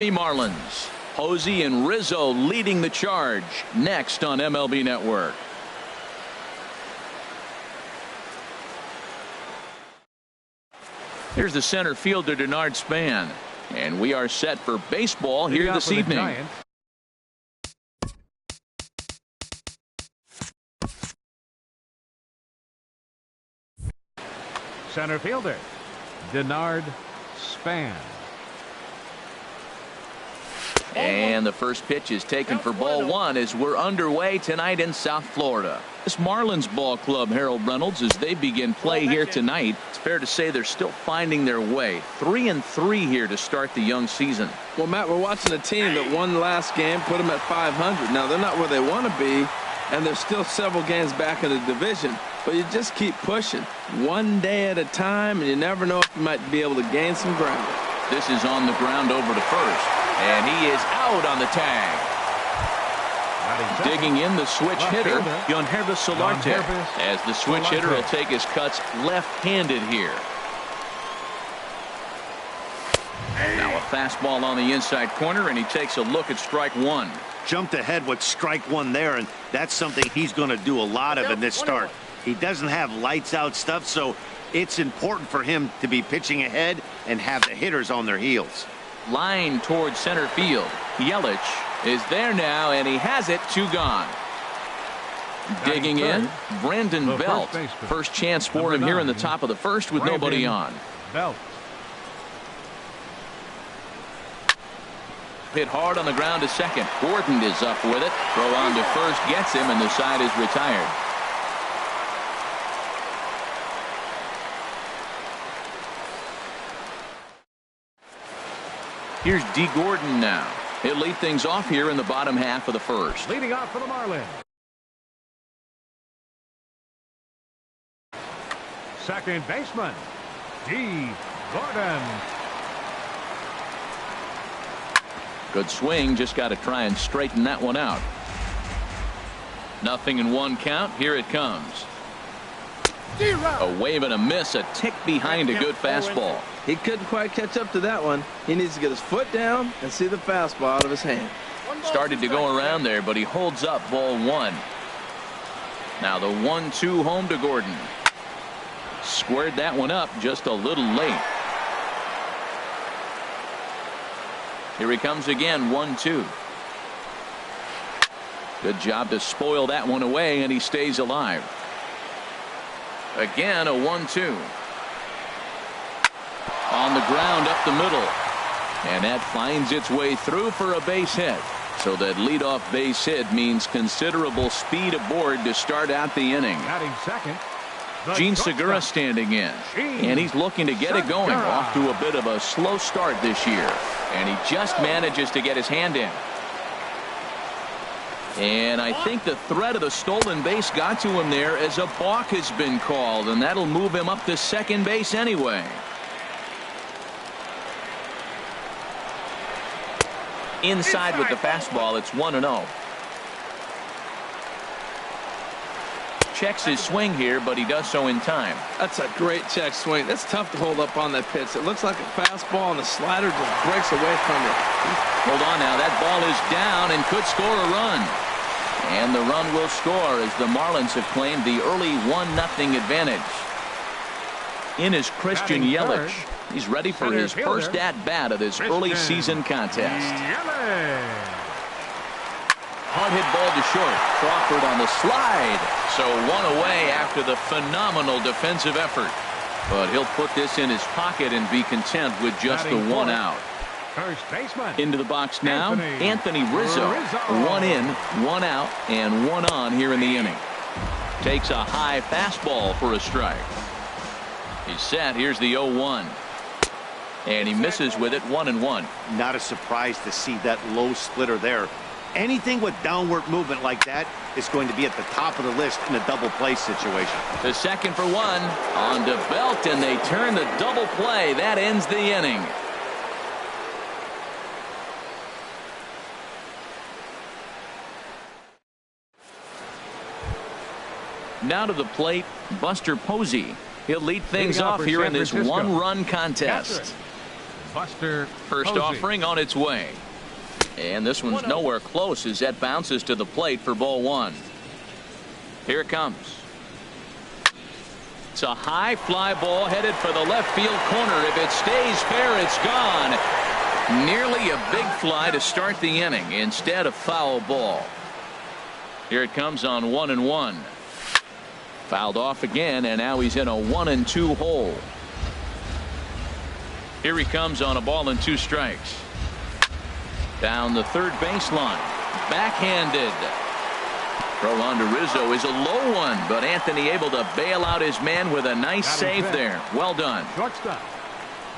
Marlins. Posey and Rizzo leading the charge next on MLB Network. Here's the center fielder, Denard Span, and we are set for baseball here this evening. Center fielder, Denard Span. And the first pitch is taken for ball one as we're underway tonight in South Florida. This Marlins ball club, Harold Reynolds, as they begin play here tonight, it's fair to say they're still finding their way. 3-3 here to start the young season. Well, Matt, we're watching a team that won last game, put them at 500. Now, they're not where they want to be, and they're still several games back in the division. But you just keep pushing one day at a time, and you never know if you might be able to gain some ground. This is on the ground over to first, and he is out on the tag. Digging in the switch hitter, keunho0503, as the switch hitter will take his cuts left-handed here. Now a fastball on the inside corner, and he takes a look at strike one. Jumped ahead with strike one there, and that's something he's going to do a lot of in this start. He doesn't have lights out stuff, so it's important for him to be pitching ahead and have the hitters on their heels. Line towards center field. Yelich is there now, and he has it. 2 gone. Digging in, Brandon Belt. First chance for him here in the top of the first with nobody on. Belt. Hit hard on the ground to second. Gordon is up with it. Throw on to first gets him, and the side is retired. Here's D. Gordon now. He'll lead things off here in the bottom half of the first. Leading off for the Marlins. Second baseman, D. Gordon. Good swing. Just got to try and straighten that one out. 0-1 count. Here it comes. A wave and a miss. A tick behind a good fastball. He couldn't quite catch up to that one. He needs to get his foot down and see the fastball out of his hand. Started to go around there, but he holds up ball one. Now the 1-2 home to Gordon. Squared that one up just a little late. Here he comes again. 1-2. Good job to spoil that one away, and he stays alive. Again a 1-2. On the ground up the middle, and that finds its way through for a base hit. So that leadoff base hit means considerable speed aboard to start out the inning. Batting second, Gene Segura standing in, and he's looking to get it going. Off to a bit of a slow start this year, and he just manages to get his hand in. And I think the threat of the stolen base got to him there as a balk has been called, and that'll move him up to second base anyway. Inside with the fastball. It's 1-0. Checks his swing here, but he does so in time. That's a great check swing. That's tough to hold up on that pitch. It looks like a fastball, and the slider just breaks away from it. Hold on now. That ball is down and could score a run. And the run will score as the Marlins have claimed the early 1-0 advantage. In is Christian Yelich. He's ready for his first at-bat of this early season contest. Hard hit ball to short. Crawford on the slide. So one away after the phenomenal defensive effort. But he'll put this in his pocket and be content with just the one out. First baseman. Into the box now, Anthony Rizzo. 1 in, 1 out, and 1 on here in the inning. Takes a high fastball for a strike. He's set. Here's the 0-1. And he misses with it. 1-1. Not a surprise to see that low splitter there. Anything with downward movement like that is going to be at the top of the list in a double play situation. The second for 1 on to Belt, and they turn the double play. That ends the inning. Now to the plate, Buster Posey. He'll lead things off here in this one-run contest. Buster First Posey. offering on its way. And this one's nowhere close as that bounces to the plate for ball one. Here it comes. It's a high fly ball headed for the left field corner. If it stays fair, it's gone. Nearly a big fly to start the inning. Instead, a foul ball. Here it comes on 1-1. Fouled off again, and now he's in a 1-2 hole. Here he comes on a ball and 2 strikes. Down the third baseline. Backhanded. Throw on to Rizzo is a low one, but Anthony able to bail out his man with a nice save there. Well done. Shortstop.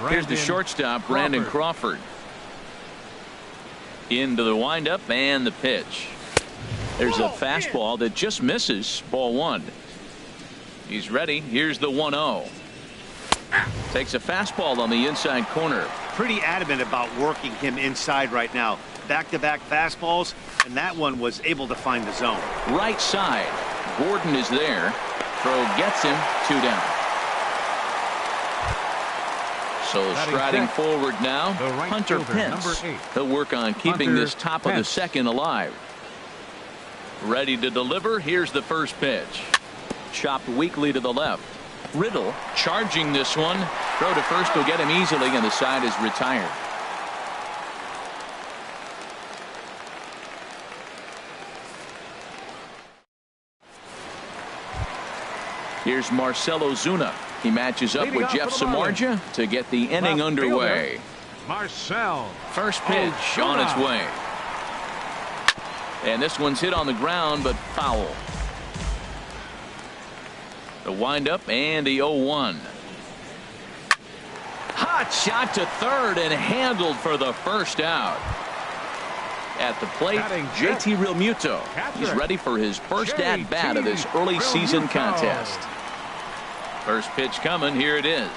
Here's the shortstop, Brandon Crawford. Into the windup and the pitch. There's a fastball that just misses. Ball one. He's ready. Here's the 1-0. Takes a fastball on the inside corner. Pretty adamant about working him inside right now. Back-to-back fastballs, and that one was able to find the zone. Right side. Gordon is there. Throw gets him. 2 down. So striding forward now, Hunter Pence. He'll work on keeping this top of the second alive. Ready to deliver. Here's the first pitch. Chopped weakly to the left. Riddle charging this one. Throw to first will get him easily, and the side is retired. Here's Marcelo Zuna. He matches up with Jeff Samardzija to get the inning underway. Marcel. First pitch on its way. And this one's hit on the ground, but foul. The windup and the 0-1. Hot shot to third and handled for the first out. At the plate, JT Realmuto. He's ready for his first at-bat of this early season contest. First pitch coming. Here it is.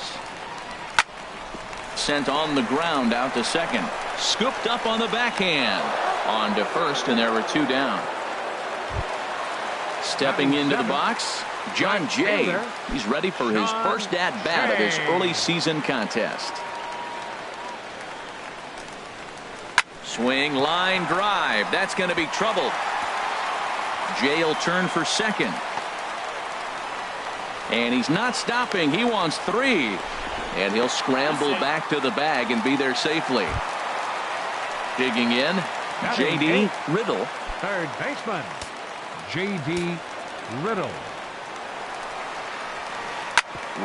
Sent on the ground out to second. Scooped up on the backhand. On to first, and there were 2 down. Stepping into the box, John Jay. He's ready for his first at-bat of this early season contest. Swing, line drive. That's going to be trouble. Jay will turn for second. And he's not stopping. He wants 3. And he'll scramble back to the bag and be there safely. Digging in, J.D. Riddle. Third baseman, J.D. Riddle.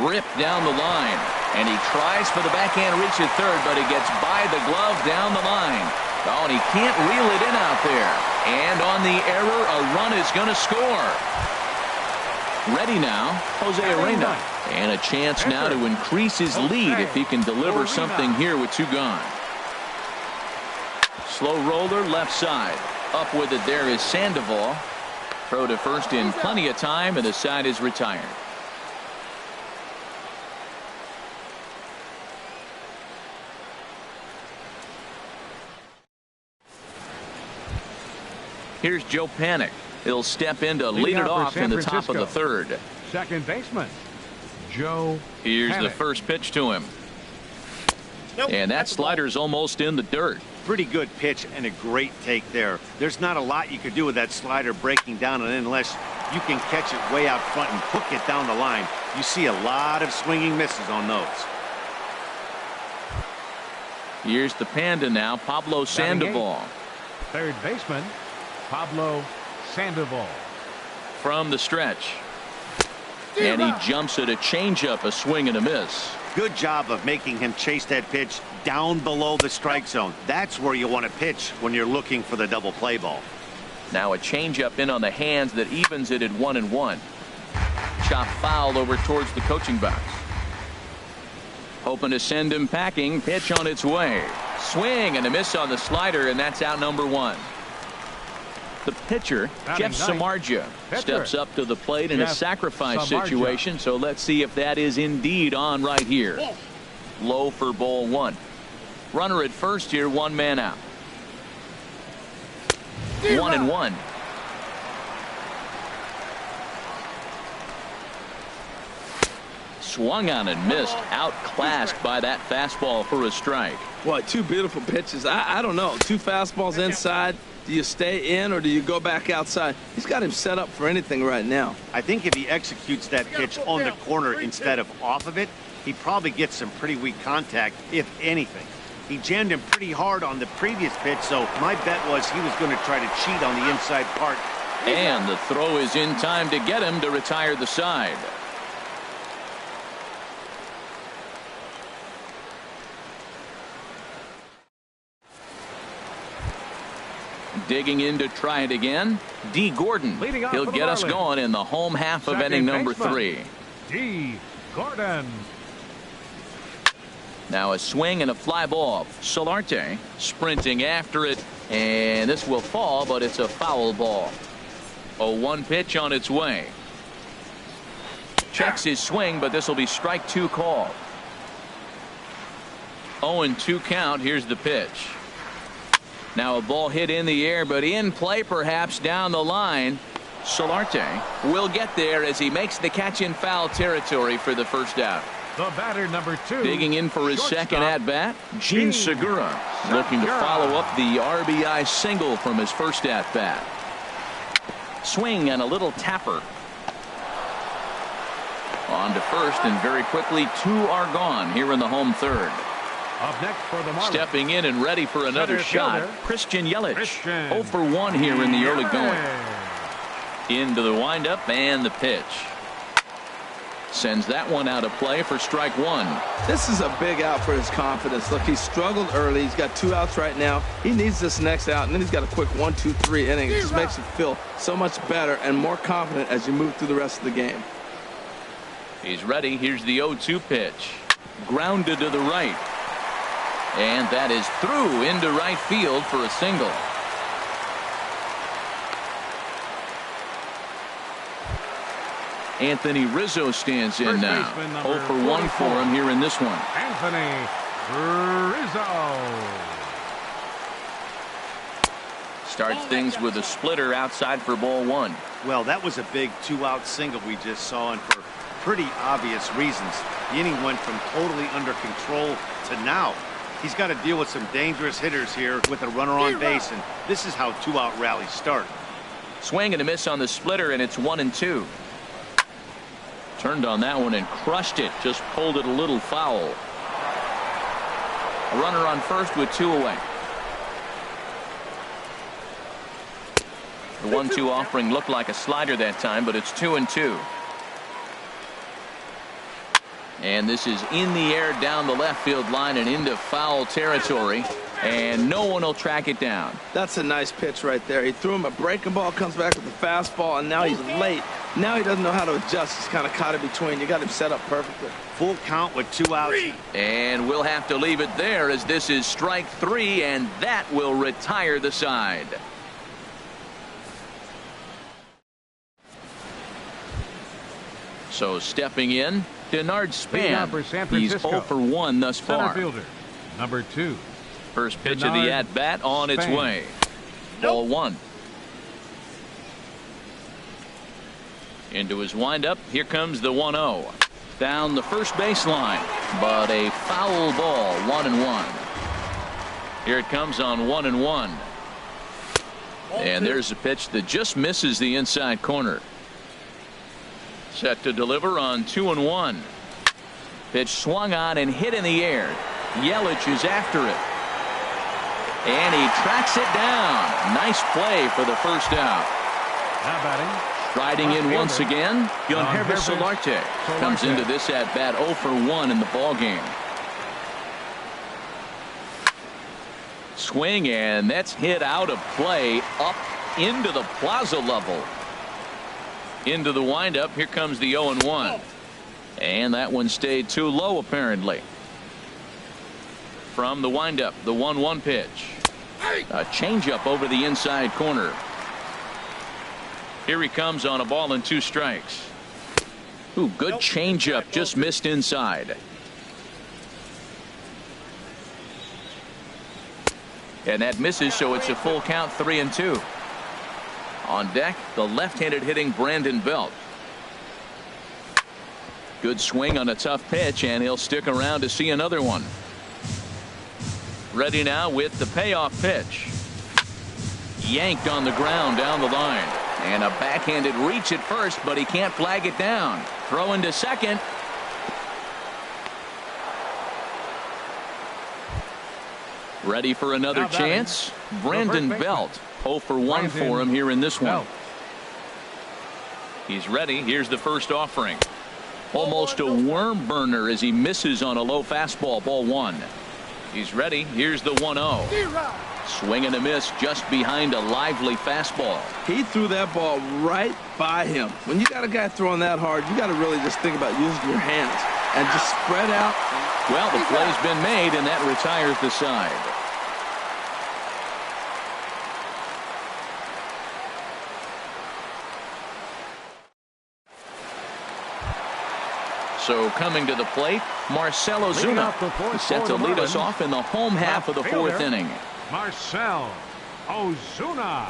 Ripped down the line. And he tries for the backhand reach at third, but he gets by the glove down the line. Oh, and he can't reel it in out there. And on the error, a run is going to score. Ready now, Jose Arena. And a chance now to increase his lead if he can deliver something here with 2 gone. Slow roller left side. Up with it there is Sandoval. Throw to first in plenty of time, and the side is retired. Here's Joe Panik. He'll step in to lead it off in the top of the third. Second baseman, Joe Here's Panik. the first pitch to him. And that slider's almost in the dirt. Pretty good pitch and a great take there. There's not a lot you could do with that slider breaking down, and unless you can catch it way out front and hook it down the line, you see a lot of swinging misses on those. Here's the Panda now, Pablo Sandoval. Third baseman, Pablo Sandoval. From the stretch. And he jumps at a changeup, a swing and a miss. Good job of making him chase that pitch down below the strike zone. That's where you want to pitch when you're looking for the double play ball. Now a changeup in on the hands that evens it at 1-1. Chop foul over towards the coaching box. Hoping to send him packing. Pitch on its way. Swing and a miss on the slider, and that's out number 1. The pitcher, Jeff Samardzija, steps up to the plate in a sacrifice situation. So let's see if that is indeed on right here. Low for ball 1. Runner at first here, 1 man out. 1-1. Swung on and missed. Outclassed by that fastball for a strike. Boy, two beautiful pitches. I don't know. Two fastballs inside. Do you stay in or do you go back outside? He's got him set up for anything right now. I think if he executes that pitch on the corner instead of off of it, he probably gets some pretty weak contact, if anything. He jammed him pretty hard on the previous pitch, so my bet was he was going to try to cheat on the inside part. And the throw is in time to get him to retire the side. Digging in to try it again, D. Gordon. He'll get us going in the home half of inning number 3. D. Gordon. Now a swing and a fly ball. Solarte sprinting after it, and this will fall, but it's a foul ball. 0-1 pitch on its way. Checks his swing, but this will be strike 2 called. 0-2 count. Here's the pitch. Now a ball hit in the air, but in play perhaps down the line. Solarte will get there as he makes the catch in foul territory for the first out. The batter, number 2. Digging in for his second at-bat, Gene Segura, looking to follow up the RBI single from his first at-bat. Swing and a little tapper. On to first, and very quickly 2 are gone here in the home third. Up next for the Marlins. Stepping in and ready for another shot, Christian Yelich. 0 for 1 here in the early going. Into the windup and the pitch. Sends that one out of play for strike 1. This is a big out for his confidence. Look, he struggled early. He's got 2 outs right now. He needs this next out, and then he's got a quick 1, 2, 3 inning. It just makes him feel so much better and more confident as you move through the rest of the game. He's ready. Here's the 0-2 pitch. Grounded to the right. And that is through into right field for a single. Anthony Rizzo stands in now. 0 for 1 for him here in this one. Anthony Rizzo. Starts things with a splitter outside for ball 1. Well, that was a big 2-out single we just saw, and for pretty obvious reasons. The inning went from totally under control to now. He's got to deal with some dangerous hitters here with a runner on base, and this is how 2-out rallies start. Swing and a miss on the splitter, and it's 1-2. Turned on that one and crushed it. Just pulled it a little foul. A runner on first with 2 away. The 1-2 offering looked like a slider that time, but it's 2-2. And this is in the air down the left field line and into foul territory, and no one will track it down. That's a nice pitch right there. He threw him a breaking ball, comes back with a fastball, and now he's late. Now he doesn't know how to adjust. He's kind of caught in between. You got him set up perfectly. Full count with 2 outs. And we'll have to leave it there as this is strike 3, and that will retire the side. So stepping in, Denard Span. He's 0 for 1 thus far. Center fielder, number 2. First pitch of the at-bat on its way. Ball 1. Into his windup. Here comes the 1-0. Down the first baseline, but a foul ball. 1-1. Here it comes on 1-1. And there's a pitch that just misses the inside corner. Set to deliver on 2-1. Pitch swung on and hit in the air. Yelich is after it. And he tracks it down. Nice play for the first out. Now batting. Riding in once again, Keunho Solarte comes into this at bat 0 for 1 in the ball game. Swing, and that's hit out of play up into the plaza level. Into the windup. Here comes the 0-1. And that one stayed too low apparently. From the windup, the 1-1 pitch. A changeup over the inside corner. Here he comes on a ball and 2 strikes. Ooh, good changeup, just missed inside. And that misses, so it's a full count, 3-2. On deck, the left-handed hitting Brandon Belt. Good swing on a tough pitch, and he'll stick around to see another one. Ready now with the payoff pitch. Yanked on the ground down the line. And a backhanded reach at first, but he can't flag it down. Throw into second. Ready for another chance. Brandon Belt. 0 for 1 for him here in this one. He's ready. Here's the first offering. Almost a worm burner as he misses on a low fastball. Ball 1. He's ready. Here's the 1-0. Swing and a miss just behind a lively fastball. He threw that ball right by him. When you got a guy throwing that hard, you got to really just think about using your hands and just spread out. Well, the play's been made, and that retires the side. So coming to the plate, Marcell Ozuna is set to lead us off in the home half of the 4th inning. Marcell Ozuna.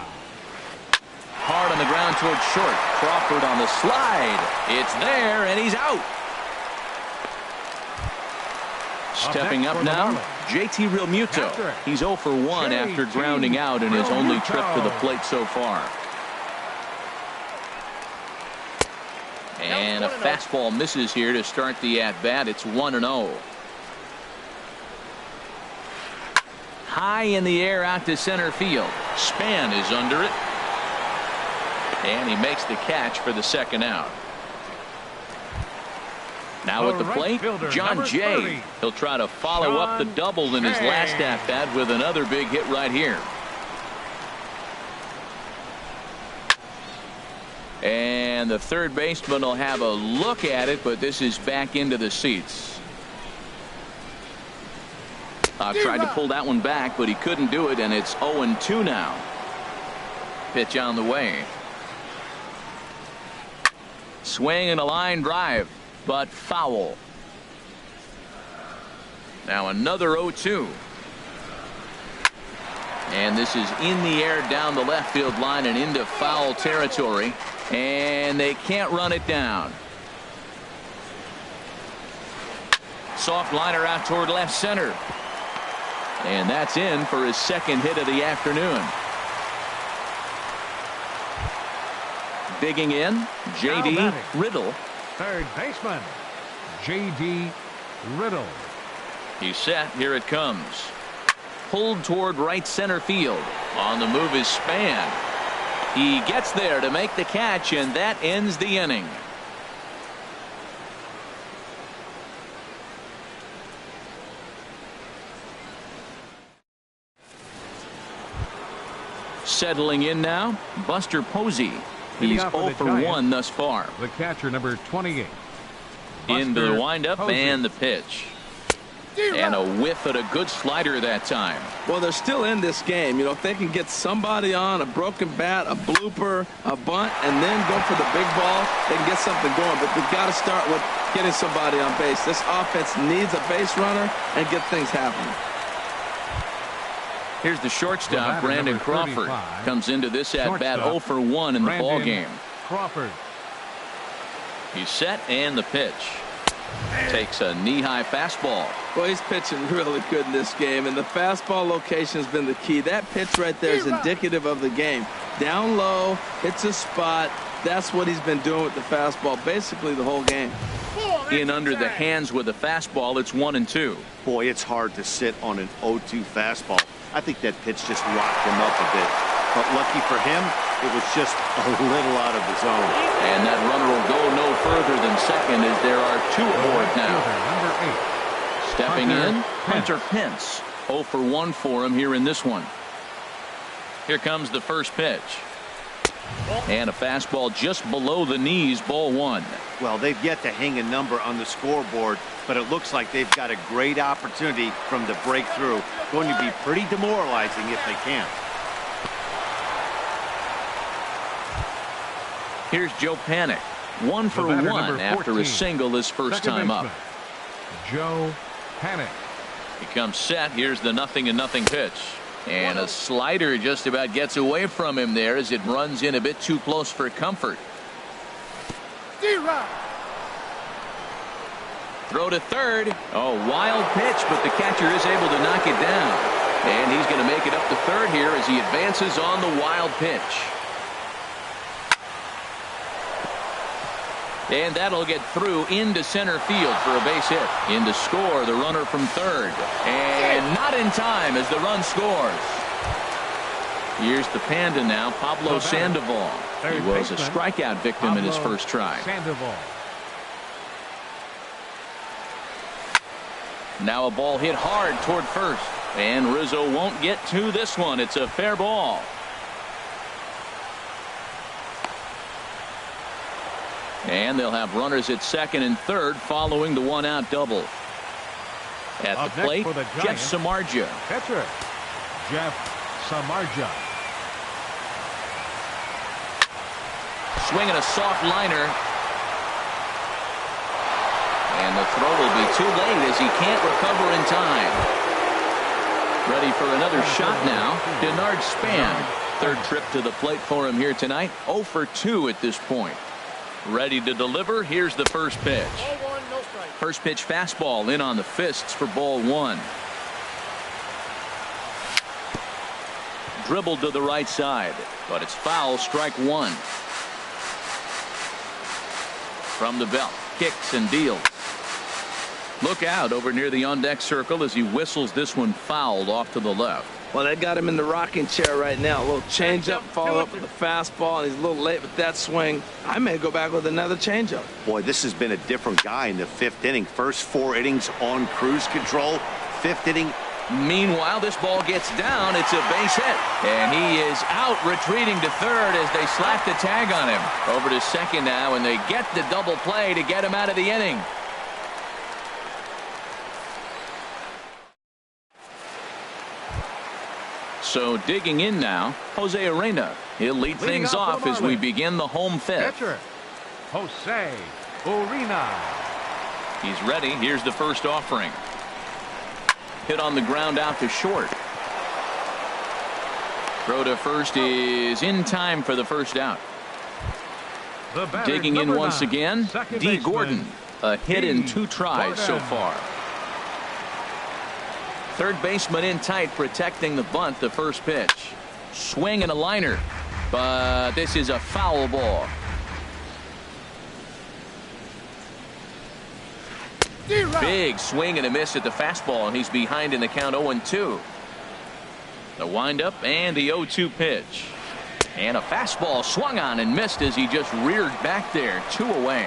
Hard on the ground towards short. Crawford on the slide. It's there, and he's out. Stepping up now, JT Realmuto. He's 0 for 1 after grounding out in his only trip to the plate so far. And a fastball misses here to start the at-bat. It's 1-0. High in the air out to center field. Span is under it. And he makes the catch for the second out. Now at the plate, John Jay. He'll try to follow up the double in his last at-bat with another big hit right here. And the third baseman will have a look at it, but this is back into the seats. Tried to pull that one back, but he couldn't do it, and it's 0-2 now. Pitch on the way. Swing and a line drive, but foul. Now another 0-2. And this is in the air down the left field line and into foul territory. And they can't run it down. Soft liner out toward left center. And that's in for his second hit of the afternoon. Digging in, J.D. Riddle. Third baseman, J.D. Riddle. He's set. Here it comes. Pulled toward right center field. On the move is Span. He gets there to make the catch, and that ends the inning. Settling in now, Buster Posey. He's 0 for 1 thus far. The catcher, number 28. Into the windup and the pitch. And a whiff at a good slider that time. Well, they're still in this game. You know, if they can get somebody on, a broken bat, a blooper, a bunt, and then go for the big ball, they can get something going. But they've got to start with getting somebody on base. This offense needs a base runner and get things happening. Here's the shortstop, Brandon Crawford. Comes into this at-bat 0 for 1 in the ball game. Crawford. He's set, and the pitch. Takes a knee-high fastball. Well, he's pitching really good in this game, and the fastball location has been the key. That pitch right there is indicative of the game. Down low, hits a spot. That's what he's been doing with the fastball basically the whole game. In under the hands with a fastball, it's 1-2. Boy, it's hard to sit on an 0-2 fastball. I think that pitch just rocked him up a bit. But lucky for him, it was just a little out of the zone. And that runner will go no further than second as there are 2 aboard now. Number 8. Stepping in, Hunter Pence. 0 for 1 for him here in this one. Here comes the first pitch. And a fastball just below the knees, ball 1. Well, they've yet to hang a number on the scoreboard, but it looks like they've got a great opportunity from the breakthrough. Going to be pretty demoralizing if they can't. Here's Joe Panik. 1 for 1 after a single his first time up. Joe Panik. He comes set. Here's the 0-0 pitch. And a slider just about gets away from him there as it runs in a bit too close for comfort. Throw to third. Oh, wild pitch, but the catcher is able to knock it down. And he's going to make it up to third here as he advances on the wild pitch. And that'll get through into center field for a base hit. In to score the runner from third. And not in time as the run scores. Here's the Panda now, Pablo Sandoval. He was a strikeout victim in his first try. Sandoval. Now a ball hit hard toward first. And Rizzo won't get to this one. It's a fair ball. And they'll have runners at second and third following the one-out double. At the plate, Jeff Samardzija. Catcher, Jeff Samardzija. Swinging a soft liner. And the throw will be too late as he can't recover in time. Ready for another shot now. Denard Span. Third trip to the plate for him here tonight. 0 for 2 at this point. Ready to deliver. Here's the first pitch. First pitch fastball in on the fists for ball one. Dribbled to the right side, but it's foul. Strike one. From the belt, kicks and deals. Look out over near the on-deck circle as he whistles this one fouled off to the left. Well, they got him in the rocking chair right now. A little changeup, follow up with the fastball, and he's a little late with that swing. I may go back with another changeup. Boy, this has been a different guy in the fifth inning. First 4 innings on cruise control. Fifth inning. Meanwhile, this ball gets down. It's a base hit. And he is out retreating to third as they slap the tag on him. Over to second now, and they get the double play to get him out of the inning. So digging in now, Jose Arena. He'll lead things off as we begin the home fifth. Catcher, Jose Arena. He's ready. Here's the first offering. Hit on the ground out to short. Throw to first is in time for the first out. Digging in once again, D. Gordon. A hit in 2 tries so far. Third baseman in tight, protecting the bunt. The first pitch. Swing and a liner. But this is a foul ball. Big swing and a miss at the fastball, and he's behind in the count 0-2. The windup and the 0-2 pitch. And a fastball swung on and missed as he just reared back there. 2 away.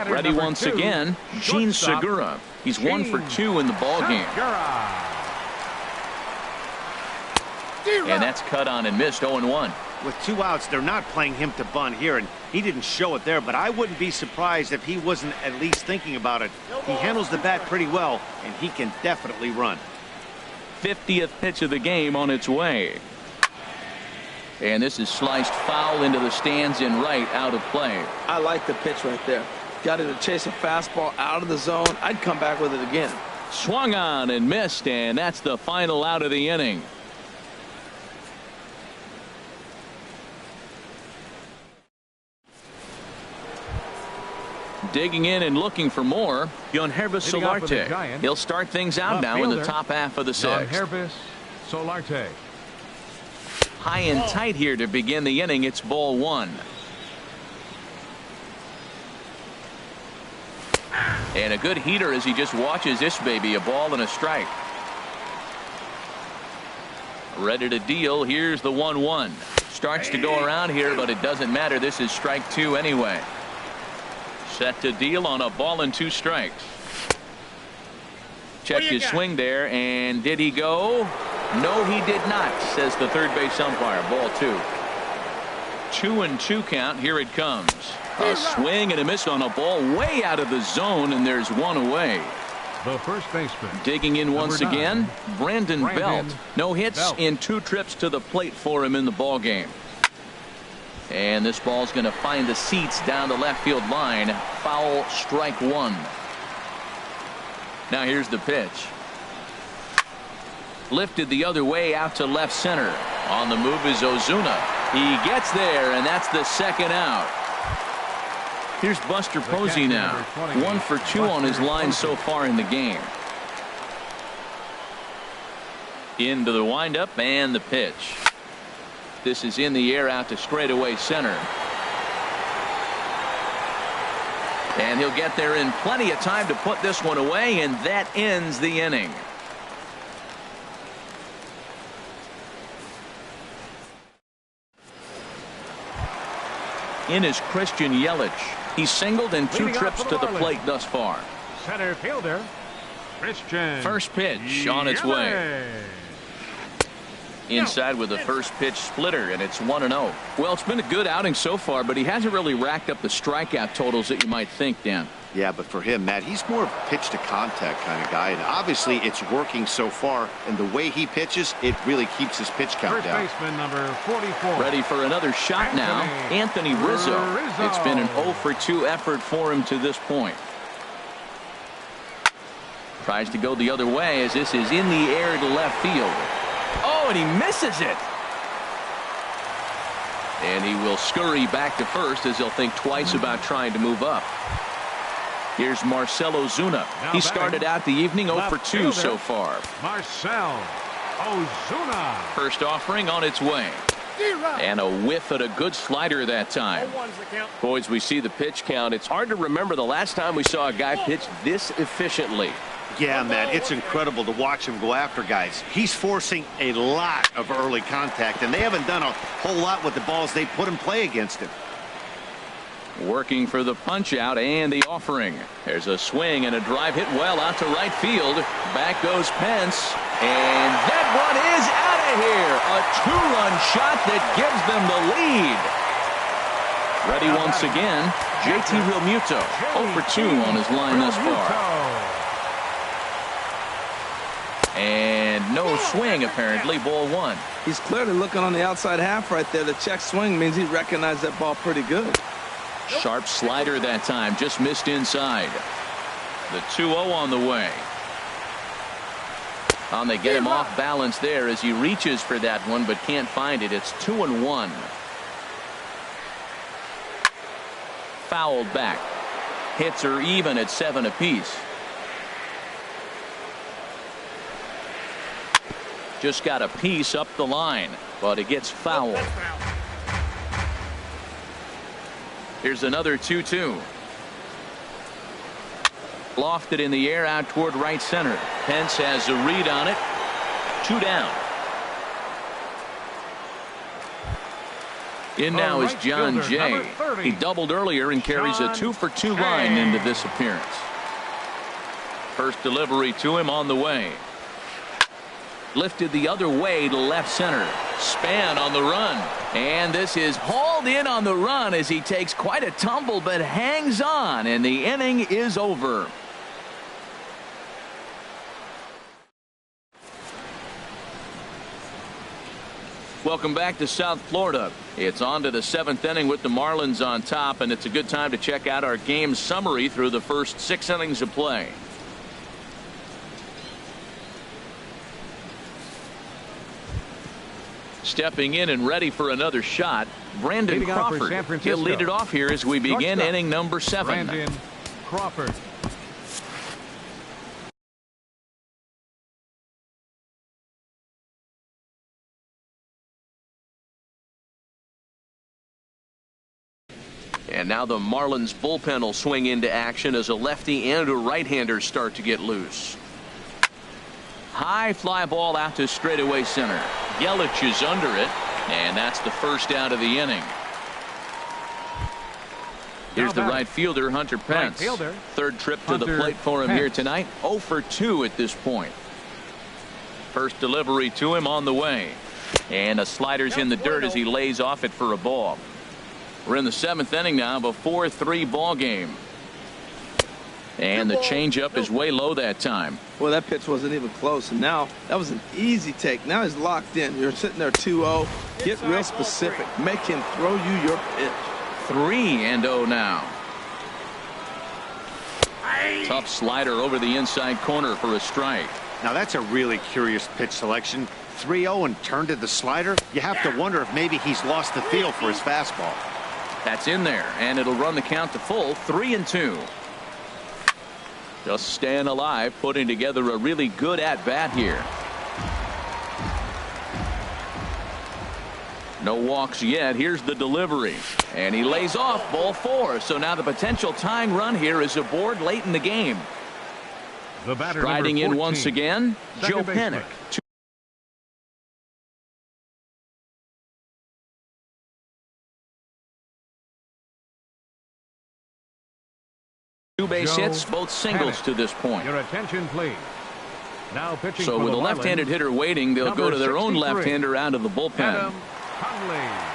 Ready once again, Gene Segura. He's 1 for 2 in the ball game. And that's cut on and missed. 0-1. With 2 outs, they're not playing him to bunt here, and he didn't show it there, but I wouldn't be surprised if he wasn't at least thinking about it. He handles the bat pretty well, and he can definitely run. 50th pitch of the game on its way. And this is sliced foul into the stands in right, out of play. I like the pitch right there. Got him to chase a fastball out of the zone. I'd come back with it again. Swung on and missed, and that's the final out of the inning. Digging in and looking for more, Keunho0503 Solarte. He'll start things out now in the top half of the sixth. Keunho0503 Solarte. High and tight here to begin the inning. It's ball one. And a good heater as he just watches this baby. A ball and a strike. Ready to deal. Here's the 1-1. Starts to go around here, but it doesn't matter. This is strike 2 anyway. Set to deal on a ball and 2 strikes. Checked his swing there, and did he go? No, he did not, says the third base umpire. Ball 2. 2-2 count. Here it comes. A swing and a miss on a ball way out of the zone, and there's 1 away. The first baseman. Digging in once again, Brandon Belt. No hits in 2 trips to the plate for him in the ball game. And this ball's going to find the seats down the left field line. Foul, strike 1. Now here's the pitch. Lifted the other way out to left center. On the move is Ozuna. He gets there, and that's the second out. Here's Buster Posey now. 1 for 2 on his line so far in the game. Into the windup and the pitch. This is in the air out to straightaway center. And he'll get there in plenty of time to put this one away, and that ends the inning. In is Christian Yelich. He's singled in 2 trips to the plate thus far. Center fielder, Christian. First pitch on its way. Inside with the first pitch splitter, and it's 1-0. Well, it's been a good outing so far, but he hasn't really racked up the strikeout totals that you might think, Dan. Yeah, but for him, Matt, he's more of a pitch to contact kind of guy, and obviously it's working so far, and the way he pitches, it really keeps his pitch count down. First baseman number 44. Ready for another shot now, Anthony Rizzo. It's been an 0 for 2 effort for him to this point. Tries to go the other way as this is in the air to left field. Oh, and he misses it. And he will scurry back to first as he'll think twice about trying to move up. Here's Marcell Ozuna. He started out the evening 0 for 2 so far. Marcell Ozuna. First offering on its way. And a whiff at a good slider that time. Boys, we see the pitch count. It's hard to remember the last time we saw a guy pitch this efficiently. Yeah, man, it's incredible to watch him go after guys. He's forcing a lot of early contact, and they haven't done a whole lot with the balls they put in play against him. Working for the punch out and the offering. There's a swing and a drive hit well out to right field. Back goes Pence, and that one is out of here. A 2-run shot that gives them the lead. Ready once again, JT Realmuto. 0 for 2 on his line thus far. And no swing, apparently. Ball 1. He's clearly looking on the outside half right there. The check swing means he recognized that ball pretty good. Sharp slider that time, just missed inside. The 2-0 on the way. And they get him off balance there as he reaches for that one but can't find it. It's 2-1. Fouled back. Hits are even at 7 apiece. Just got a piece up the line, but it gets fouled. Here's another 2-2. Lofted in the air out toward right center. Pence has a read on it. 2 down. In now is John Jay. He doubled earlier and carries a 2 for 2 line into this appearance. First delivery to him on the way. Lifted the other way to left center. Span on the run. And this is hauled in on the run as he takes quite a tumble but hangs on, and the inning is over. Welcome back to South Florida. It's on to the 7th inning with the Marlins on top, and it's a good time to check out our game summary through the first 6 innings of play. Stepping in and ready for another shot, Brandon Crawford. He'll lead it off here as we begin inning number 7. Brandon Crawford. And now the Marlins bullpen will swing into action as a lefty and a right-hander start to get loose. High fly ball out to straightaway center. Yelich is under it, and that's the first out of the inning. Here's the right fielder, Hunter Pence. Third trip to the plate for him here tonight. 0 for 2 at this point. First delivery to him on the way. And a slider's in the dirt as he lays off it for a ball. We're in the 7th inning now of a 4-3 ball game. And the changeup is way low that time. Well, that pitch wasn't even close, and now that was an easy take. Now he's locked in. You're sitting there 2-0. Get real specific. Make him throw you your pitch. 3-0 now. Tough slider over the inside corner for a strike. Now that's a really curious pitch selection. 3-0 and turned to the slider. You have to wonder if maybe he's lost the feel for his fastball. That's in there, and it'll run the count to full 3-2. Just staying alive, putting together a really good at-bat here. No walks yet. Here's the delivery. And he lays off ball 4. So now the potential tying run here is aboard late in the game. The batter, Striding number 14, in once again, Joe baseman. Pennick. Two base hits, both singles to this point. Your attention, please. Now pitching So for with the a left-handed Marlins, hitter waiting, they'll number go to their own 63, left-hander out of the bullpen. Adam Conley.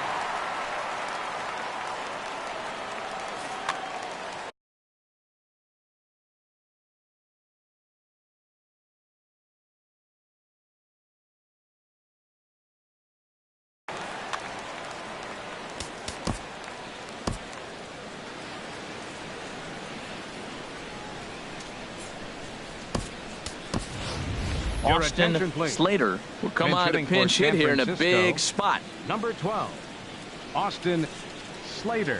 Your Austin attention, please. Slater will come Pinch on to hitting for pinch hit San here in a Francisco. big spot. Number 12, Austin Slater.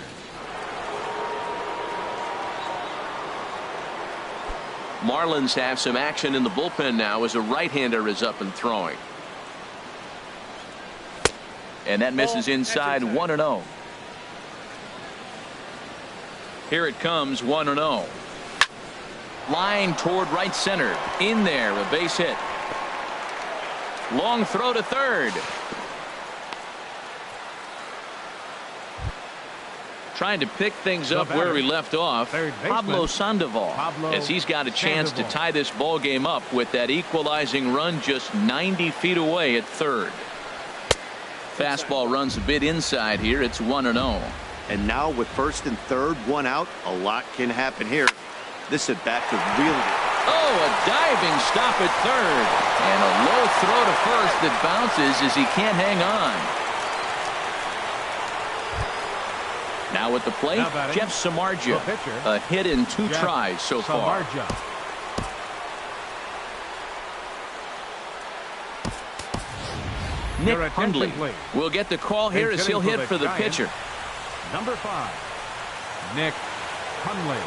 Marlins have some action in the bullpen now as a right-hander is up and throwing. And that misses inside 1-0. Here it comes, 1-0. Line toward right center. In there, a base hit. Long throw to third. Trying to pick things up where he left off. Pablo Sandoval, as he's got a chance to tie this ball game up with that equalizing run just 90 feet away at third. Fastball runs a bit inside here. It's 1-0. And now with first and third, one out, a lot can happen here. This at bat could really. Oh, a diving stop at third. And a low throw to first that bounces as he can't hang on. Now at the plate, Jeff Samardzija. A hit in 2 tries so far. Nick Hundley will get the call here as he'll hit for the pitcher. Number 5, Nick Hundley.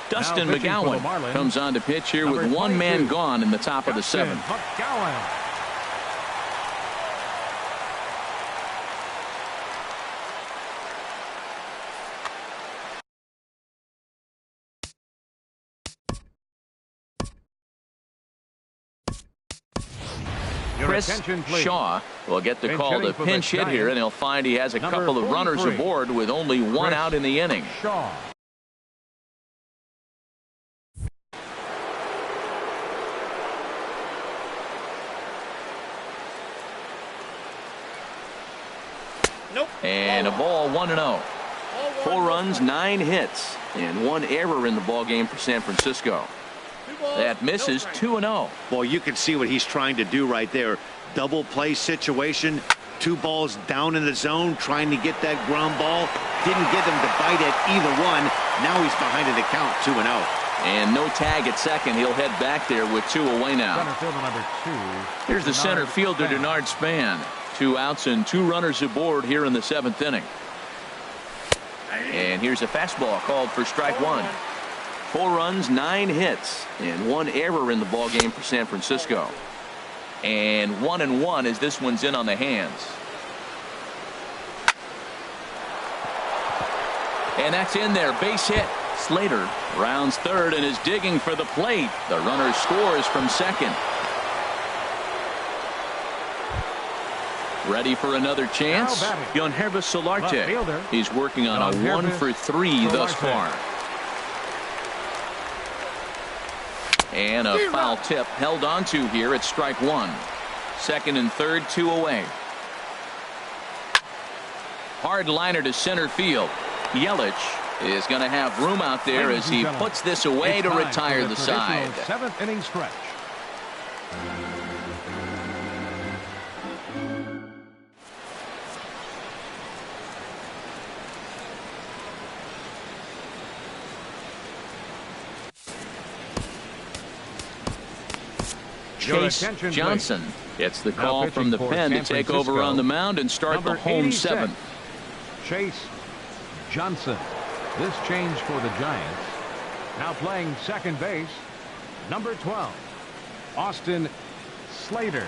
Dustin McGowan comes on to pitch here with one man gone in the top of the 7th. McGowan. Chris Shaw will get the call to pinch hit here, and he'll find he has a couple of runners aboard with only one out in the inning. Shaw. And a ball, 1-0. 4 runs, 9 hits, and 1 error in the ball game for San Francisco. That misses 2-0. Well, you can see what he's trying to do right there. Double play situation. 2 balls down in the zone, trying to get that ground ball. Didn't get him to bite at either one. Now he's behind in the count, 2-0. And no tag at second. He'll head back there with 2 away now. Center fielder number 2. Here's the center fielder, Denard Span. 2 outs and 2 runners aboard here in the 7th inning. And here's a fastball called for strike 1. 4 runs, 9 hits, and 1 error in the ball game for San Francisco. And 1-1 as this one's in on the hands. And that's in there, base hit. Slater rounds third and is digging for the plate. The runner scores from second. Ready for another chance? Keunho Solarte. He's working on a 1-for-3 thus far. And a foul tip held onto here at strike 1. Second and third, 2 away. Hard liner to center field. Yelich is going to have room out there as he puts this away to retire the side. 7th inning stretch. Chase attention, Johnson gets the call pitching from the for pen to San take over Francisco, on the mound and start the number home 86, seventh. Chase Johnson. This change for the Giants. Now playing second base, number 12, Austin Slater.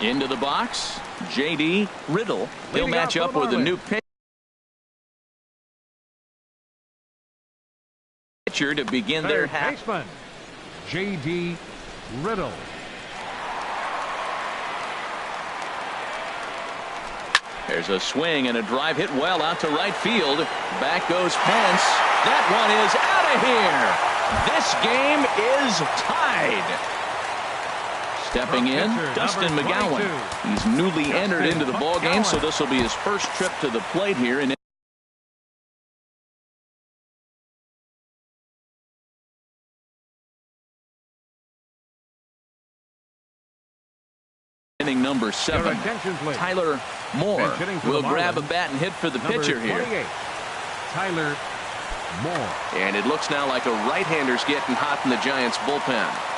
Into the box, J.D. Riddle. He'll Leading match off up for the with a new Marlins. pitcher to begin their Third half. baseman, J.D. Riddle. There's a swing and a drive hit well out to right field. Back goes Pence. That one is out of here. This game is tied. Stepping in, Pitcher, Dustin number McGowan. 22. He's newly entered into the ball game, so McGowan. this will be his first trip to the plate here in inning number 7. Your attention, please. Tyler Moore Bench hitting for will the grab a Marlins. bat and hit for the Number pitcher here. 28, Tyler Moore. And it looks now like a right-hander's getting hot in the Giants bullpen.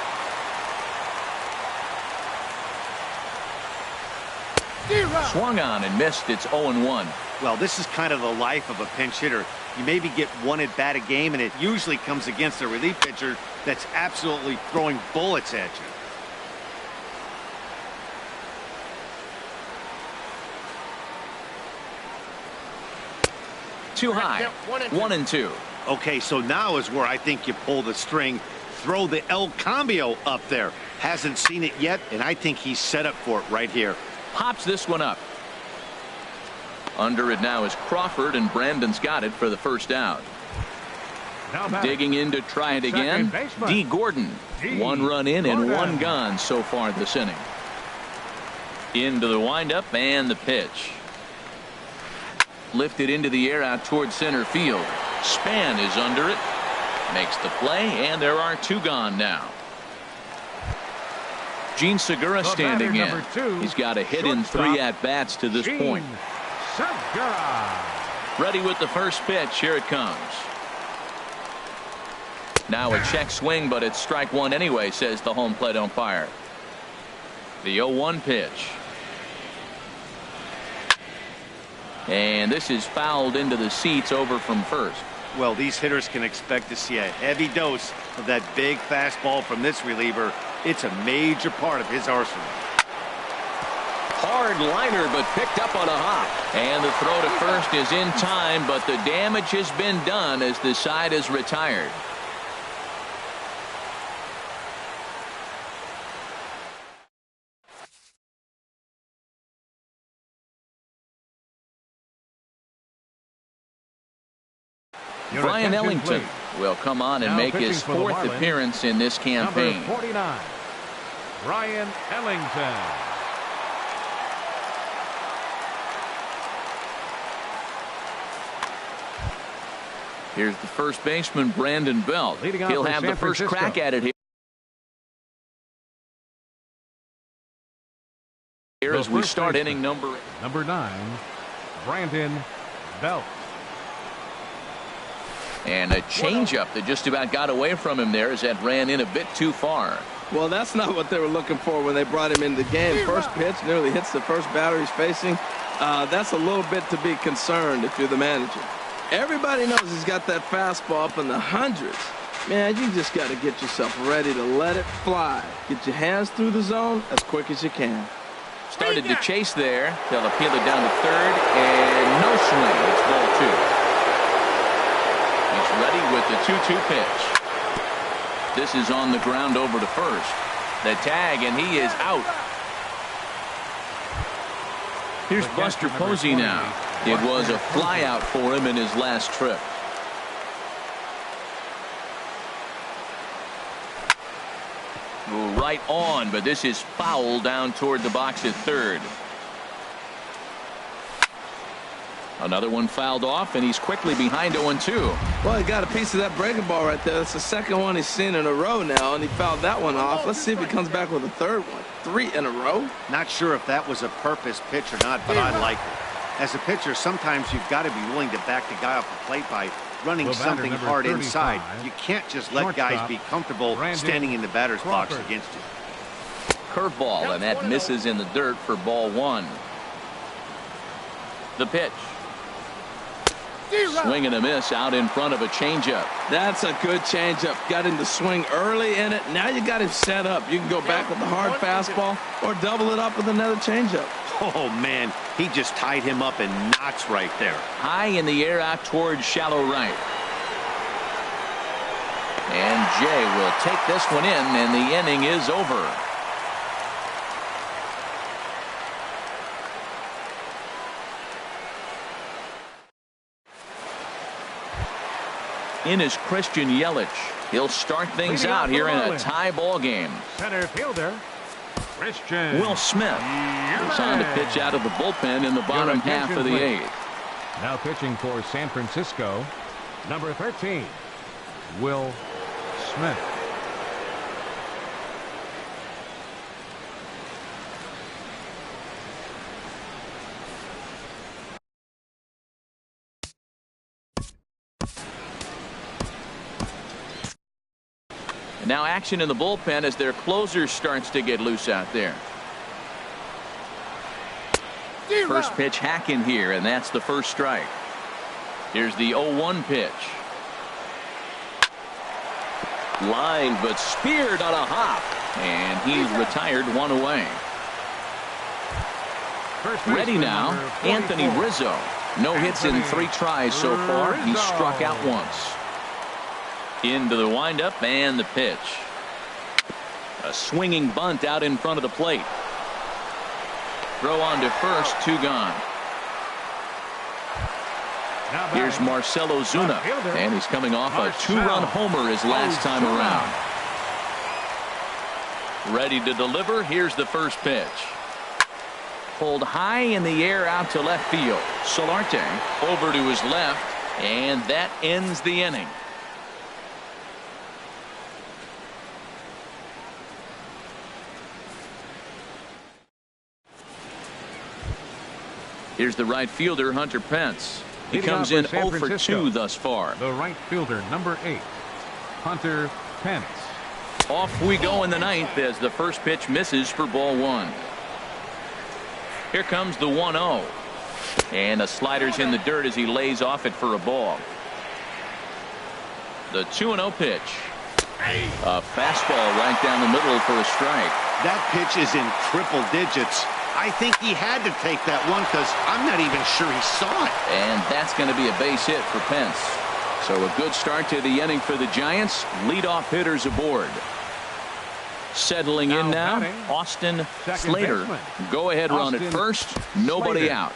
Swung on and missed. It's 0-1. Well, this is kind of the life of a pinch hitter. You maybe get one at bat a game, and it usually comes against a relief pitcher that's absolutely throwing bullets at you. Too high. 1-2. Okay, so now is where I think you pull the string. Throw the El Cambio up there. Hasn't seen it yet, and I think he's set up for it right here. Pops this one up. Under it now is Crawford, and Brandon's got it for the first out. Now batting, Digging in to try it again. Second baseman. D. Gordon. D. 1 run in and Gordon. 1 gone so far this inning. Into the windup and the pitch. Lifted into the air out towards center field. Span is under it. Makes the play, and there are 2 gone now. Gene Segura The standing batter, in. number 2, He's got a hit in shortstop, 3 at-bats to this Gene point. Segura. Ready with the first pitch. Here it comes. Now a check swing, but it's strike 1 anyway, says the home plate umpire. The 0-1 pitch. And this is fouled into the seats over from first. Well, these hitters can expect to see a heavy dose of that big fastball from this reliever. It's a major part of his arsenal. Hard liner, but picked up on a hop. And the throw to first is in time, but the damage has been done as the side is retired. Your Brian attention, Ellington please. will come on and Now make pitching his for the 4th Marlins, appearance in this campaign. Number 49, Brian Ellington. Here's the first baseman, Brandon Belt. Leading off He'll for have San the first Francisco. crack at it here as we first start baseman, inning number 9, Brandon Belt. And a changeup that just about got away from him there as that ran in a bit too far. Well, that's not what they were looking for when they brought him into the game. First pitch nearly hits the first batter he's facing. That's a little bit to be concerned if you're the manager. Everybody knows he's got that fastball up in the hundreds. Man, you just got to get yourself ready to let it fly. Get your hands through the zone as quick as you can. Started to chase there. They'll appeal it down to third, and no swing. It's ball 2. He's ready with the 2-2 pitch. This is on the ground over to first. The tag, and he is out. Here's Buster Posey now. It was a fly out for him in his last trip. Right on, but this is foul down toward the box at third. Another one fouled off, and he's quickly behind 0-2. Well, he got a piece of that breaking ball right there. That's the second one he's seen in a row now, and he fouled that one off. Let's see if he comes back with a third one. 3 in a row. Not sure if that was a purpose pitch or not, but I like it. As a pitcher, sometimes you've got to be willing to back the guy off the plate by running The batter, something number hard 35, inside. You can't just let guys shortstop, be comfortable Brandon standing in the batter's box Crawford. against you. Curveball, and that misses in the dirt for ball one. The pitch. Swing and a miss out in front of a changeup. That's a good changeup. Got him to swing early in it. Now you got him set up. You can go back with the hard fastball or double it up with another changeup. Oh, man, he just tied him up in knots right there. High in the air out towards shallow right. And Jay will take this one in, and the inning is over. In is Christian Yelich. He'll start things Leading out off here the in a Marlins. tie ball game. Center fielder, Christian. Will Smith is on to pitch out of the bullpen in the bottom half of the attention, eighth. Now pitching for San Francisco, number 13, Will Smith. And now action in the bullpen as their closer starts to get loose out there. First pitch hack in here, and that's the first strike. Here's the 0-1 pitch. Line, but speared on a hop, and he's retired one away. First Ready baseman, now, number Anthony 44. Rizzo. No hits in 3 tries so far. He Rizzo. struck out once. Into the windup and the pitch. A swinging bunt out in front of the plate. Throw on to first, 2 gone. Now Here's batting, Marcell left Ozuna, fielder, and he's coming off a Marcell 2-run homer his last time Ozuna. around. Ready to deliver. Here's the first pitch. Pulled high in the air out to left field. Solarte over to his left, and that ends the inning. Here's the right fielder, Hunter Pence. He Leading comes off in for San 0 for Francisco. 2 thus far. The right fielder, number 8, Hunter Pence. Off we go in the ninth as the first pitch misses for ball 1. Here comes the 1-0. And the slider's in the dirt as he lays off it for a ball. The 2-0 pitch. A fastball right down the middle for a strike. That pitch is in triple digits. I think he had to take that one because I'm not even sure he saw it. And that's going to be a base hit for Pence. So a good start to the inning for the Giants. Leadoff hitters aboard. Settling in now, batting, Austin second Slater. baseman. Go ahead run at Austin first. Nobody Slater. out.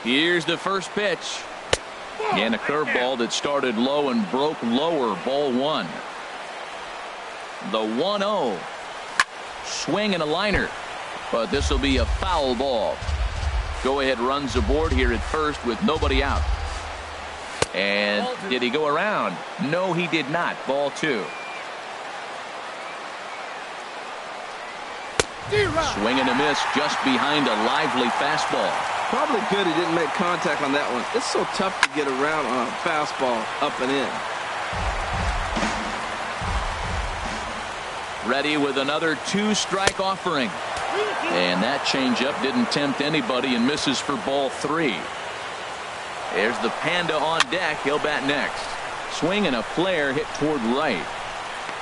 Here's the first pitch. And a curveball that started low and broke lower. Ball 1. The 1-0. Swing and a liner. But this will be a foul ball. Go ahead runs aboard here at first with nobody out. And did he go around? No, he did not. Ball 2. Swing and a miss just behind a lively fastball. Probably good he didn't make contact on that one. It's so tough to get around on a fastball up and in. Ready with another 2-strike offering. And that changeup didn't tempt anybody and misses for ball 3. There's the Panda on deck. He'll bat next. Swing and a flare hit toward right.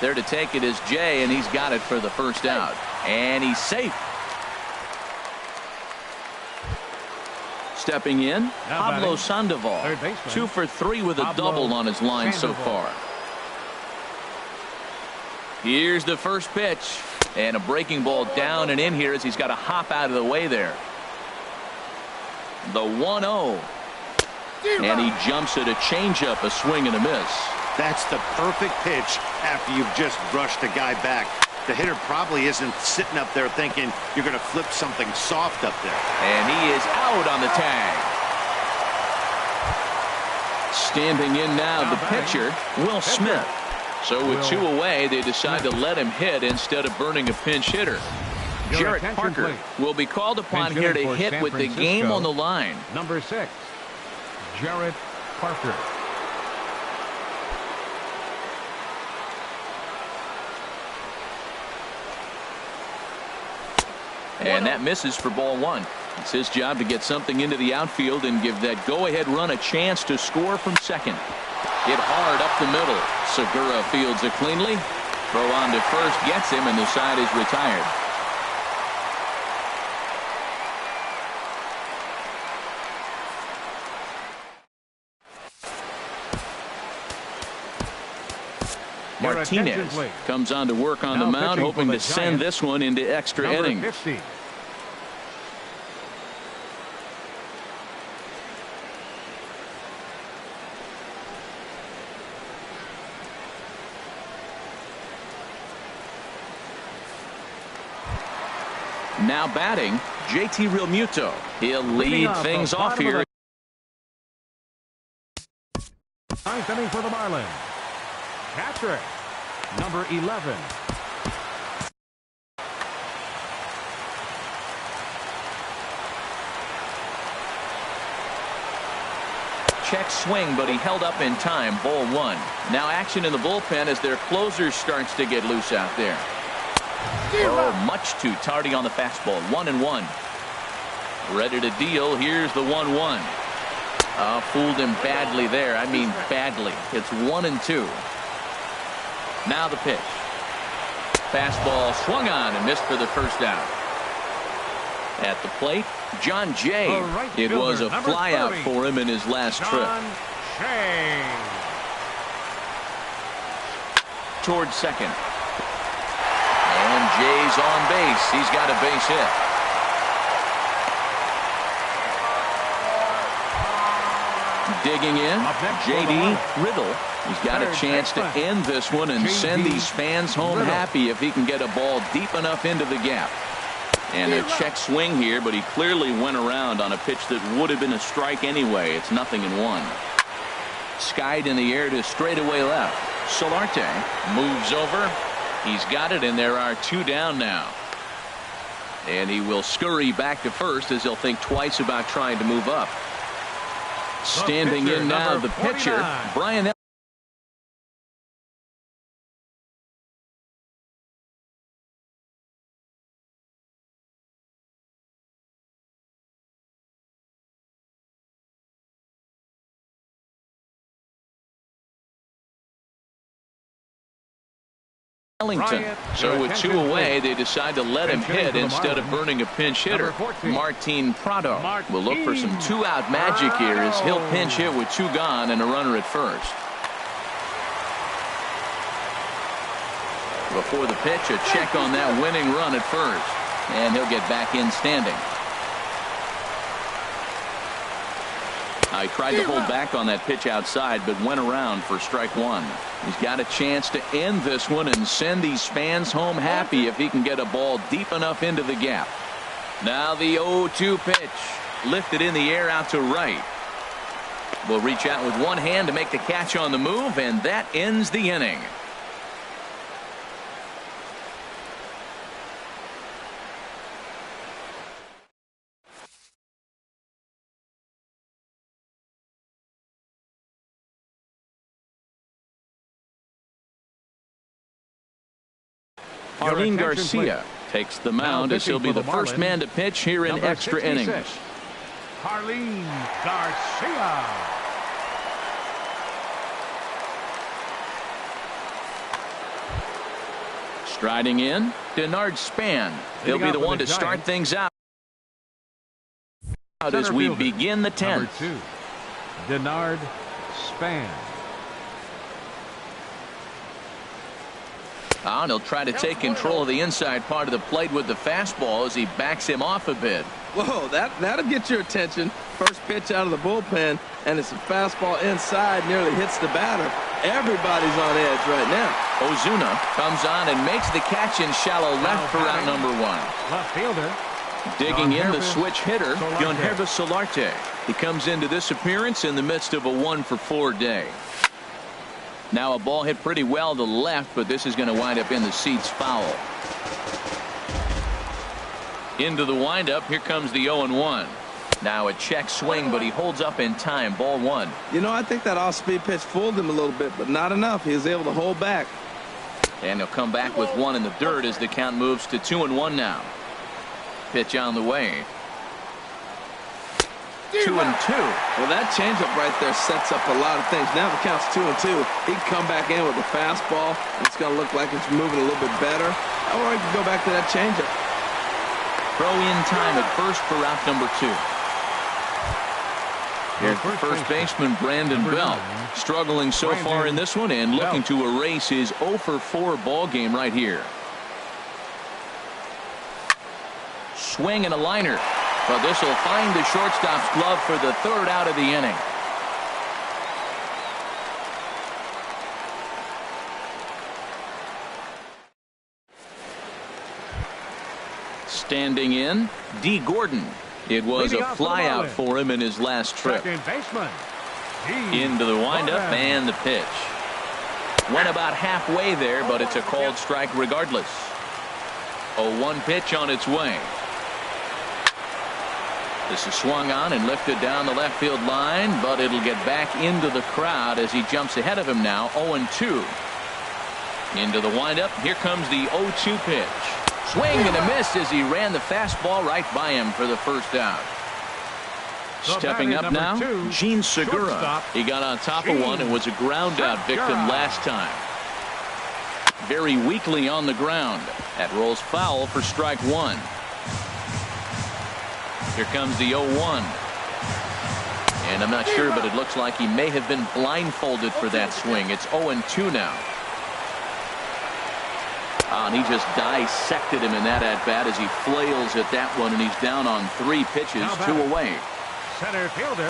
There to take it is Jay, and he's got it for the first out. And he's safe. Stepping in, Now Pablo batting, Sandoval. third baseman, 2 for 3 with a Pablo double on his line so Sandoval. far. Here's the first pitch. And a breaking ball down and in here as he's got to hop out of the way there. The 1-0. And he jumps at a changeup, a swing and a miss. That's the perfect pitch after you've just brushed a guy back. The hitter probably isn't sitting up there thinking you're going to flip something soft up there. And he is out on the tag. Standing in now, the pitcher, Will Smith. So with 2 away, they decide to let him hit instead of burning a pinch hitter. Jarrett attention, Parker please. will be called upon Attention here to for hit San with the Francisco. game on the line. Number 6, Jarrett Parker. And that misses for ball 1. It's his job to get something into the outfield and give that go-ahead run a chance to score from second. Hit hard up the middle. Segura fields it cleanly. Throw on to first gets him, and the side is retired. Your attention, Martinez please. comes on to work on Now the mound, pitching for hoping the to send Giants, this one into extra Number innings. 50. Now batting, JT Realmuto. He'll Leading lead off things the off bottom of here. Ninth inning for the Marlins. Catcher, number 11. Check swing, but he held up in time. Ball 1. Now action in the bullpen as their closer starts to get loose out there. Oh, much too tardy on the fastball. 1-1. Ready to deal. Here's the 1-1. Fooled him badly there. I mean badly. It's 1-2. Now the pitch. Fastball swung on and missed for the first out. At the plate, John Jay. Right It was a fielder, flyout 30, for him in his last trip. John Jay. Towards second. And Jay's on base. He's got a base hit. Digging in, Up next for the J.D. Marlins. Riddle. He's got a Third chance to baseman, end this one and send J.D. these fans home Riddle. happy if he can get a ball deep enough into the gap. And a check swing here, but he clearly went around on a pitch that would have been a strike anyway. It's 0-1. Skied in the air to straightaway left. Solarte moves over. He's got it, and there are 2 down now. And he will scurry back to first as he'll think twice about trying to move up. Standing pitcher, in now, number the pitcher, 49. Brian. Ellington. So with 2 away, they decide to let him hit instead of burning a pinch hitter. Martin Prado will look for some 2-out magic here as he'll pinch hit with 2 gone and a runner at first. Before the pitch, a check on that winning run at first, and he'll get back in standing. He tried to hold back on that pitch outside, but went around for strike 1. He's got a chance to end this one and send these fans home happy if he can get a ball deep enough into the gap. Now the 0-2 pitch. Lifted in the air out to right. Will reach out with one hand to make the catch on the move, and that ends the inning. Arlene Garcia takes the mound as he'll be the first man to pitch here in extra innings. Arlene Garcia. Striding in, Denard Span. He'll be the one to start things out as we begin the 10th. Number 2, Denard Span. And he'll try to take control of the inside part of the plate with the fastball as he backs him off a bit. Whoa, that'll get your attention. First pitch out of the bullpen, and it's a fastball inside, nearly hits the batter. Everybody's on edge right now. Ozuna comes on and makes the catch in shallow left for out number 1. Left fielder. Digging in the switch hitter, Solarte. Keunho Solarte. He comes into this appearance in the midst of a 1-for-4 day. Now a ball hit pretty well to left, but this is going to wind up in the seats foul. Into the windup. Here comes the 0-1. Now a check swing, but he holds up in time. Ball one. You know, I think that off-speed pitch fooled him a little bit, but not enough. He was able to hold back. And he'll come back with one in the dirt as the count moves to 2-1 now. Pitch on the way. 2-2. Well, that changeup right there sets up a lot of things. Now the count's 2-2. He can come back in with a fastball. It's going to look like it's moving a little bit better. Or he can go back to that changeup. Throw in time at first for route number 2. Here's the first baseman, Brandon Belt, struggling so far in this one and looking to erase his 0-for-4 ball game right here. Swing and a liner. But this will find the shortstop's glove for the third out of the inning. Standing in, D. Gordon. It was a flyout for him in his last trip. Into the windup and the pitch. Went about halfway there, but it's a called strike regardless. 0-1 pitch on its way. This is swung on and lifted down the left field line, but it'll get back into the crowd as he jumps ahead of him now. 0-2. Into the windup. Here comes the 0-2 pitch. Swing and a miss as he ran the fastball right by him for the first out. Stepping up now, Gene Segura. He got on top of one and was a ground out victim last time. Very weakly on the ground. That rolls foul for strike one. Here comes the 0-1. And I'm not sure, but it looks like he may have been blindfolded for that swing. It's 0-2 now. And he just dissected him in that at-bat as he flails at that one, and he's down on 3 pitches, 2 away.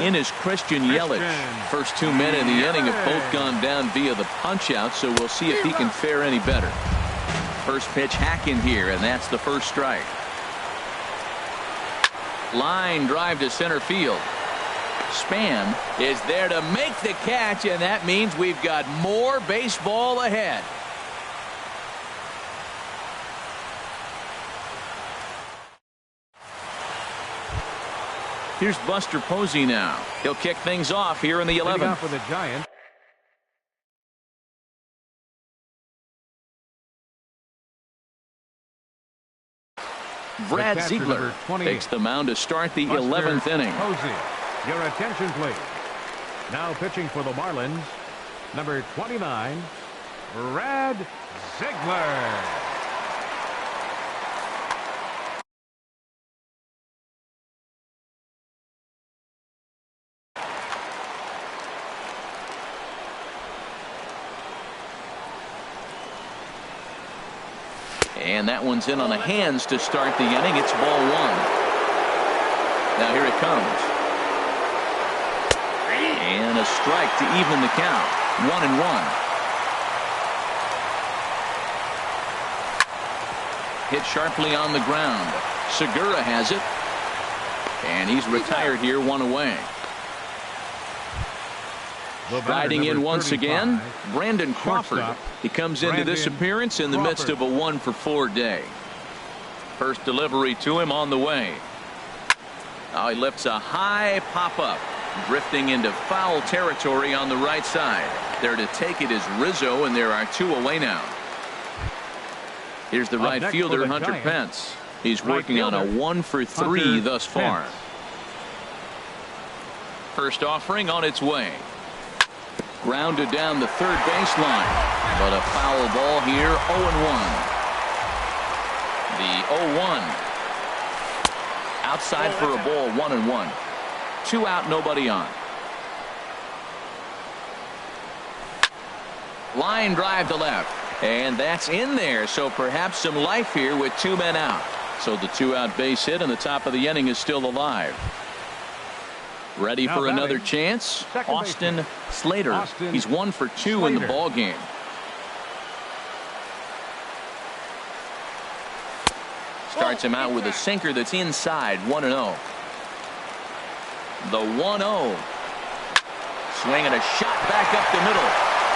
In is Christian Yelich. First 2 men in the inning have both gone down via the punch-out, so we'll see if he can fare any better. First pitch hack in here, and that's the first strike. Line drive to center field. Span is there to make the catch, and that means we've got more baseball ahead. Here's Buster Posey now. He'll kick things off here in the 11th. For the Giants. Brad Ziegler takes the mound to start the 11th inning. Posey, your attention please. Now pitching for the Marlins, number 29, Brad Ziegler. And that one's in on the hands to start the inning. It's ball one. Now here it comes. And a strike to even the count. 1-1. Hit sharply on the ground. Segura has it. And he's retired here, 1 away. Riding in once again, Brandon Crawford. He comes into this appearance in the midst of a 1-for-4 day. First delivery to him on the way. Now he lifts a high pop-up, drifting into foul territory on the right side. There to take it is Rizzo, and there are 2 away now. Here's the right fielder, Hunter Pence. He's working on a 1-for-3 thus far. First offering on its way. Grounded down the third baseline, but a foul ball here. 0-1. The 0-1 outside for a ball. 1-1. 2 out, nobody on. Line drive to left, and that's in there, so perhaps some life here with 2 men out. So the 2-out base hit, and the top of the inning is still alive. Ready for another chance. Austin Slater. He's 1 for 2 in the ball game. Starts him out with a sinker that's inside. 1-0. The 1-0. Swing and a shot back up the middle.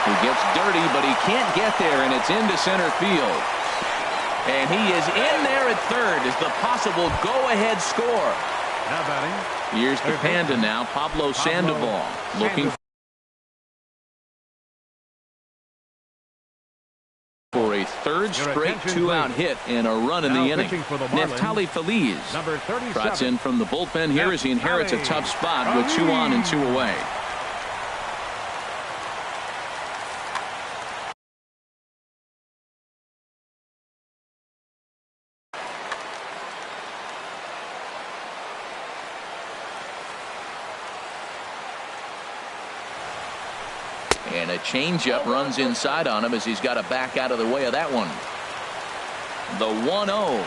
He gets dirty, but he can't get there, and it's into center field. And he is in there at third as the possible go-ahead score. Now batting. Here's the Panda now, Pablo Sandoval, looking for a third straight two-out hit and a run in the inning. Neftali Feliz trots in from the bullpen here as he inherits a tough spot with 2 on and 2 away. And a changeup runs inside on him as he's got to back out of the way of that one. The 1-0.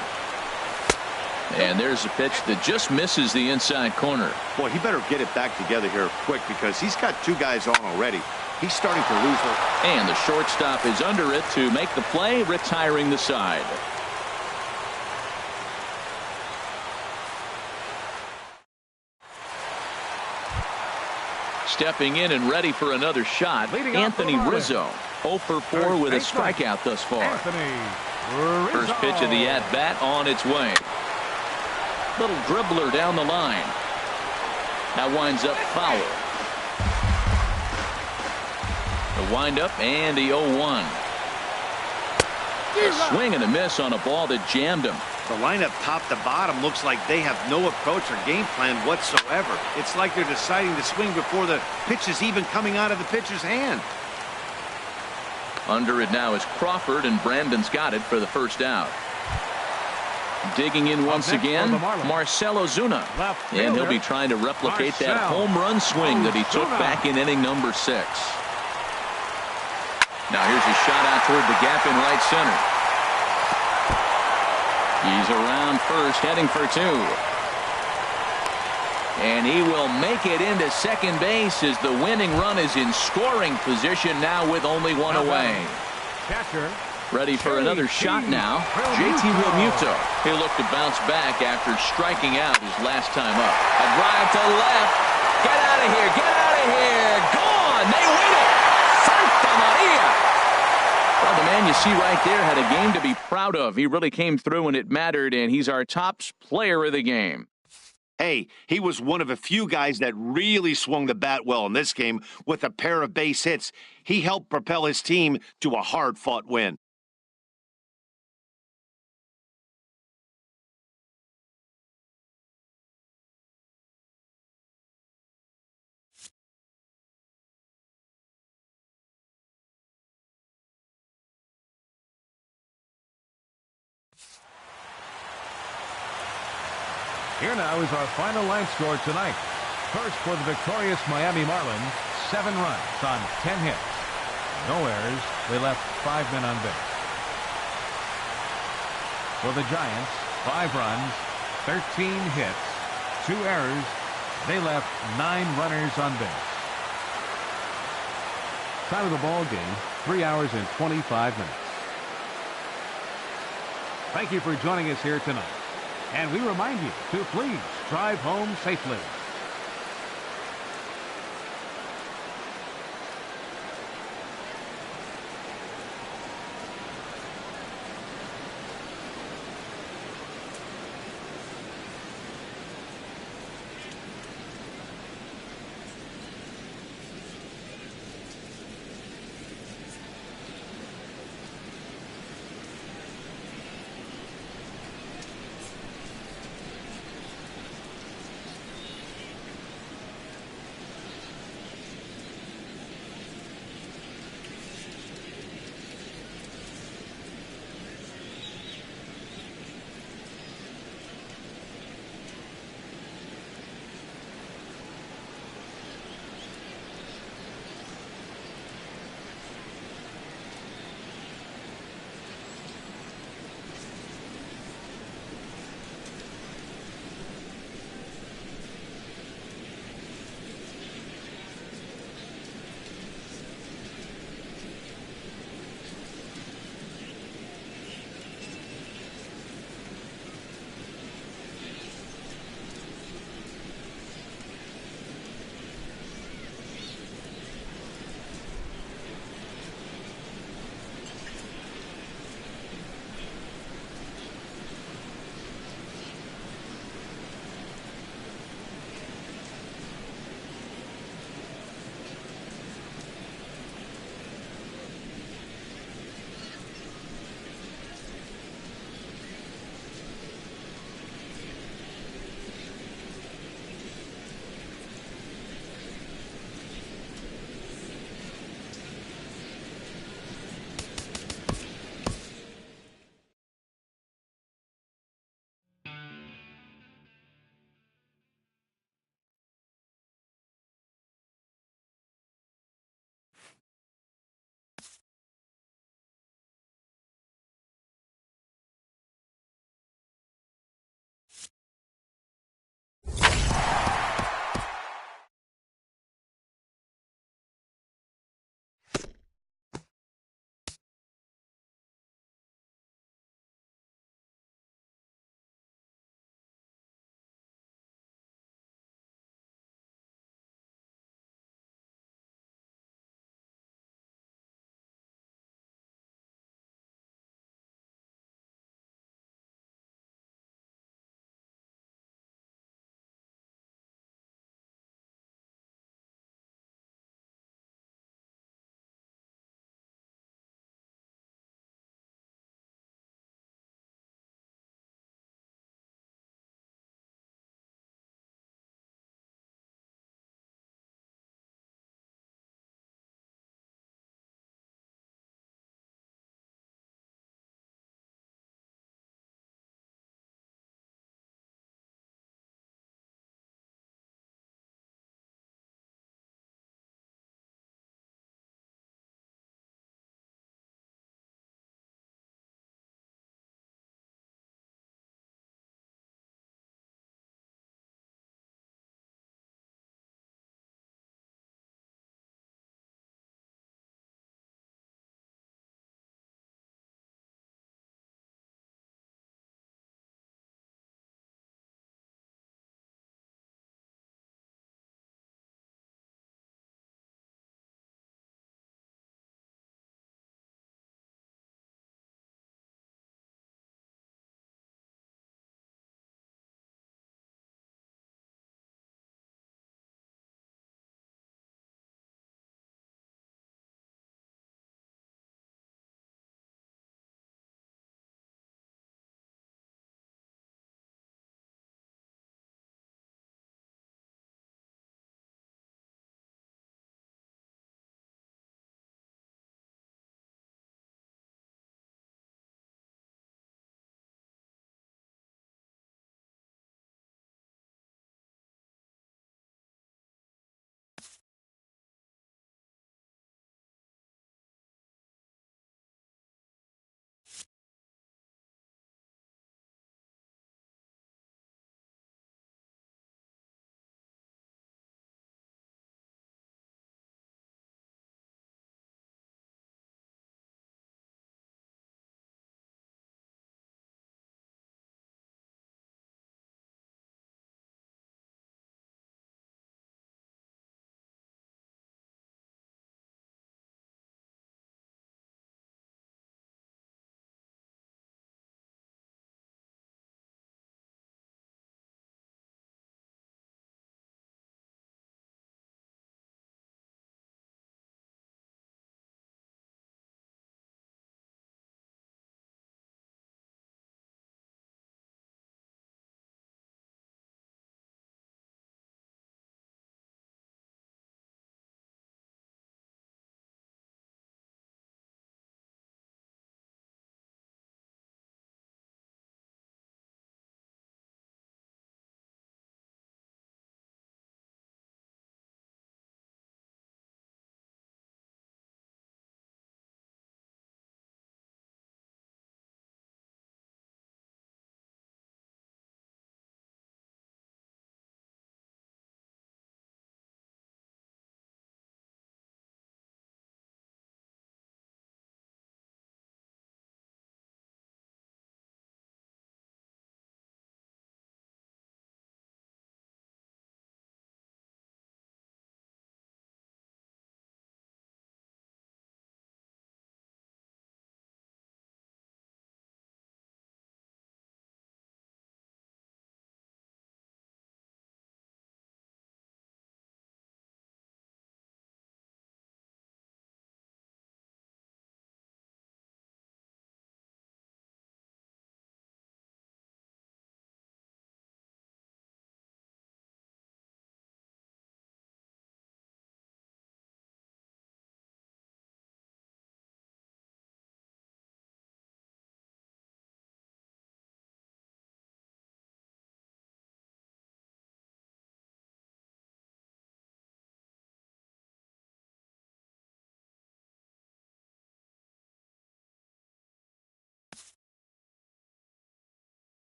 And there's a pitch that just misses the inside corner. Boy, he better get it back together here quick because he's got 2 guys on already. He's starting to lose it. And the shortstop is under it to make the play, retiring the side. Stepping in and ready for another shot, Anthony Rizzo. 0 for 4 with a strikeout thus far. First pitch of the at-bat on its way. Little dribbler down the line. That winds up foul. The windup and the 0-1. A swing and a miss on a ball that jammed him. The lineup top to bottom looks like they have no approach or game plan whatsoever. It's like they're deciding to swing before the pitch is even coming out of the pitcher's hand. Under it now is Crawford, and Brandon's got it for the first out. Digging in once again, Marcell Ozuna. And he'll be trying to replicate that home run swing that he took back in inning number 6. Now here's a shot out toward the gap in right center. He's around first, heading for 2. And he will make it into second base as the winning run is in scoring position now with only 1 away. Ready for another shot now, JT Realmuto. He'll look to bounce back after striking out his last time up. A drive to left. Get out of here, get out of here. Gone, they win it. Santa Maria. Well, the man you see right there had a game to be proud of. He really came through when it mattered, and he's our top player of the game. Hey, he was one of a few guys that really swung the bat well in this game with a pair of base hits. He helped propel his team to a hard-fought win. Here now is our final line score tonight. First for the victorious Miami Marlins, 7 runs on 10 hits. No errors. They left 5 men on base. For the Giants, 5 runs, 13 hits, 2 errors. They left 9 runners on base. Time of the ball game, 3 hours and 25 minutes. Thank you for joining us here tonight. And we remind you to please drive home safely.